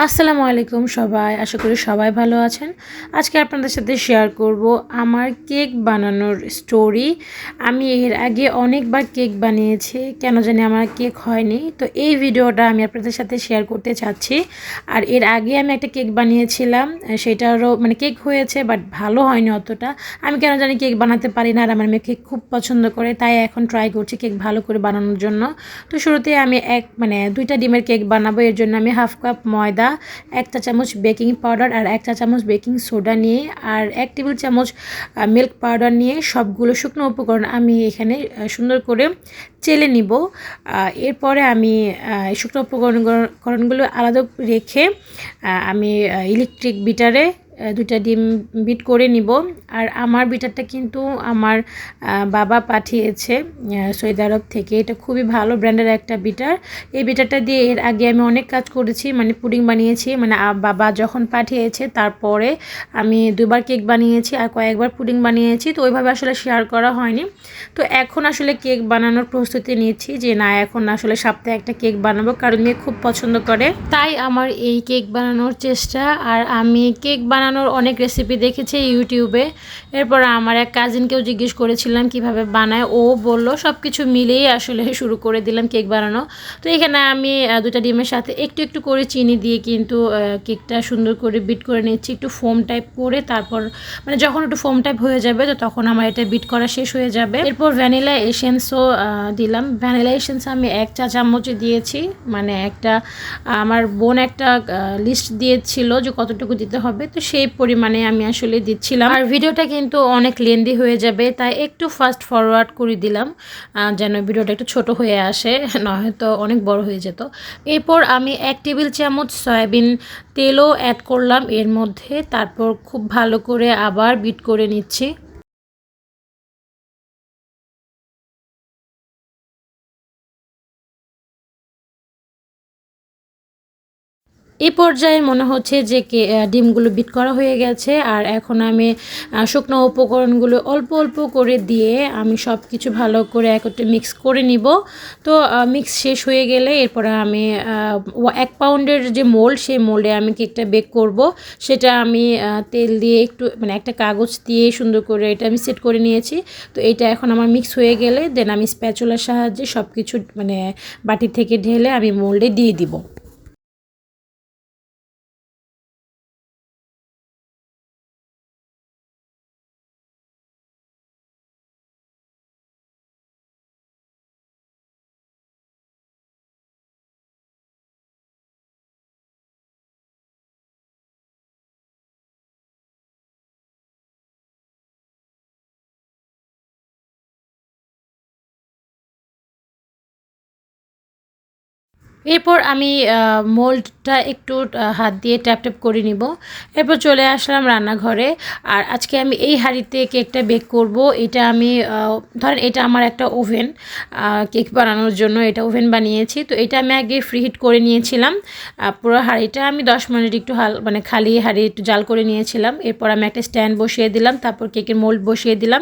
আসসালামু আলাইকুম সবাই, আশা করি সবাই ভালো আছেন। আজকে আপনাদের সাথে শেয়ার করব আমার কেক বানানোর স্টোরি। আমি এর আগে অনেকবার কেক বানিয়েছি, কেন জানি আমার কেক হয়নি। তো এই ভিডিওটা আমি আপনাদের সাথে শেয়ার করতে চাচ্ছি। আর এর আগে আমি একটা কেক বানিয়েছিলাম, সেটারও কেক হয়েছে বাট ভালো হয়নি অতটা। আমি কেন জানি কেক বানাতে পারি না, আর আমার মেয়ে কেক খুব পছন্দ করে, তাই এখন ট্রাই করছি কেক ভালো করে বানানোর জন্য। তো শুরুতে আমি দুইটা ডিমের কেক বানাবো। এর জন্য আমি হাফ কাপ ময়দা, 1 চা চামচ বেকিং পাউডার আর 1 চা চামচ বেকিং সোডা নিয়ে আর 1 টেবিল চামচ মিল্ক পাউডার নিয়ে সবগুলো শুকনো উপকরণ আমি এখানে সুন্দর করে চেলে নিব। এরপরে আমি শুকনো উপকরণগুলো আলাদা রেখে আমি ইলেকট্রিক বিটারে দুটা ডিম বিট করে নিব। আর আমার বিটারটা কিন্তু আমার বাবা পাঠিয়েছে সৌদি আরব থেকে। এটা খুবই ভালো ব্র্যান্ডের একটা বিটার। এই বিটারটা দিয়ে এর আগে আমি অনেক কাজ করেছি, পুডিং বানিয়েছি। বাবা যখন পাঠিয়েছে তারপরে আমি দুবার কেক বানিয়েছি আর কয়েকবার পুডিং বানিয়েছি, তো ওইভাবে আসলে শেয়ার করা হয়নি। তো এখন আসলে কেক বানানোর প্রস্তুতি নিচ্ছি, যে না এখন আসলে সপ্তাহে একটা কেক বানাবো, কারণ মেয়ে খুব পছন্দ করে, তাই আমার এই কেক বানানোর চেষ্টা। আর আমি কেক বানানোর অনেক রেসিপি দেখেছি ইউটিউবে। এরপর আমার এক কাজিনকেও জিজ্ঞেস করেছিলাম কিভাবে বানায়, ও বলল সব কিছু মিলেই আসলে শুরু করে দিলাম কেক বানানো। তো এখানে আমি দুটা ডিমের সাথে একটু একটু করে চিনি দিয়ে কিন্তু কেকটা সুন্দর করে বিট করে নিচ্ছি, একটু ফোম টাইপ করে। তারপর যখন একটু ফোম টাইপ হয়ে যাবে, তো তখন আমার এটা বিট করা শেষ হয়ে যাবে। এরপর ভ্যানিলা এসেন্সও দিলাম। ভ্যানিলা এসেন্স আমি 1 চা চামচ দিয়েছি। আমার বোন একটা লিস্ট দিয়েছিল যে কতটুকু দিতে হবে, তো সেই পরিমাণে আমি আসলে দিচ্ছিলাম। আর ভিডিওটা কিন্তু অনেক লেন্দি হয়ে যাবে, তাই একটু ফাস্ট ফরওয়ার্ড করে দিলাম যেন ভিডিওটা একটু ছোট হয়ে আসে, নয়তো অনেক বড় হয়ে যেত। এরপর আমি 1 টেবিল চামচ সয়াবিন তেলও অ্যাড করলাম এর মধ্যে। তারপর খুব ভালো করে আবার বিট করে নিচ্ছি। এই পর্যায়ে মনে হচ্ছে যে ডিমগুলো বিট করা হয়ে গেছে। আর এখন আমি শুকনো উপকরণগুলো অল্প অল্প করে দিয়ে আমি সব কিছু ভালো করে একত্রে মিক্স করে নিব। তো মিক্স শেষ হয়ে গেলে এরপরে আমি 1 পাউন্ডের যে মোল্ড, সেই মোল্ডে আমি কেকটা বেক করব। সেটা আমি তেল দিয়ে একটু একটা কাগজ দিয়ে সুন্দর করে এটা আমি সেট করে নিয়েছি। তো এটা এখন আমার মিক্স হয়ে গেলে দেন আমি স্প্যাচুলার সাহায্যে সব কিছু বাটি থেকে ঢেলে আমি মোল্ডে দিয়ে দিব। এরপর আমি মোল্ডটা একটু হাত দিয়ে ট্যাপ ট্যাপ করে নিব। এরপর চলে আসলাম রান্নাঘরে। আর আজকে আমি এই হাঁড়িতে কেকটা বেক করব। এটা আমি ধরেন এটা আমার একটা ওভেন, কেক বানানোর জন্য এটা ওভেন বানিয়েছি। তো এটা আমি আগে ফ্রি হিট করে নিয়েছিলাম। পুরো হাঁড়িটা আমি 10 মিনিট একটু খালি হাঁড়ি একটু জাল করে নিয়েছিলাম। এরপর আমি একটা স্ট্যান্ড বসিয়ে দিলাম, তারপর কেকের মোল্ড বসিয়ে দিলাম।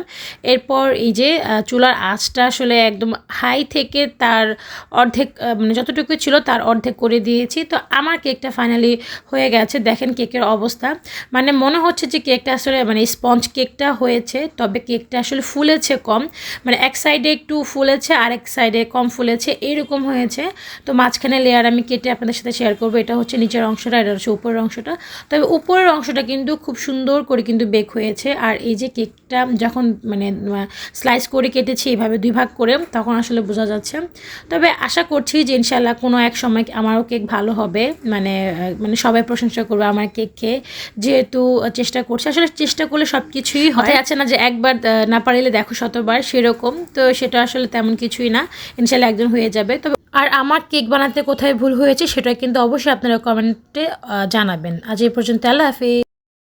এরপর এই যে চুলার আঁচটা আসলে একদম হাই থেকে তার অর্ধেক যতটুকু ছিল তার অর্ধেক করে দিয়েছি। তো আমার কেকটা ফাইনালি হয়ে গেছে। দেখেন কেকের অবস্থা, মনে হচ্ছে যে কেকটা আসলে স্পঞ্জ কেকটা হয়েছে, তবে কেকটা আসলে ফুলেছে কম। এক সাইডে একটু ফুলেছে আর এক সাইডে কম ফুলেছে, এরকম হয়েছে। তো মাঝখানে লেয়ার আমি কেটে আপনাদের সাথে শেয়ার করবো। এটা হচ্ছে নিচের অংশটা, এটা হচ্ছে উপরের অংশটা। তবে উপরের অংশটা কিন্তু খুব সুন্দর করে কিন্তু বেক হয়েছে। আর এই যে কেকটা যখন স্লাইস করে কেটেছি এইভাবে 2 ভাগ করে, তখন আসলে বোঝা যাচ্ছে। তবে আশা করছি যে ইনশাল্লাহ কোনো এক সময় আমারও কেক ভালো হবে, সবাই প্রশংসা করবে আমার কেক খেয়ে, যেহেতু চেষ্টা করছি। আসলে চেষ্টা করলে সব কিছুই হয়, আছে না যে একবার না পারলে দেখো শতবার, সেরকম। তো সেটা আসলে তেমন কিছুই না, ইনশাল্লাহ একদিন হয়ে যাবে। তবে আর আমার কেক বানাতে কোথায় ভুল হয়েছে সেটা কিন্তু অবশ্যই আপনারা কমেন্টে জানাবেন। আজ এই পর্যন্ত, আল্লাহ হাফেজ।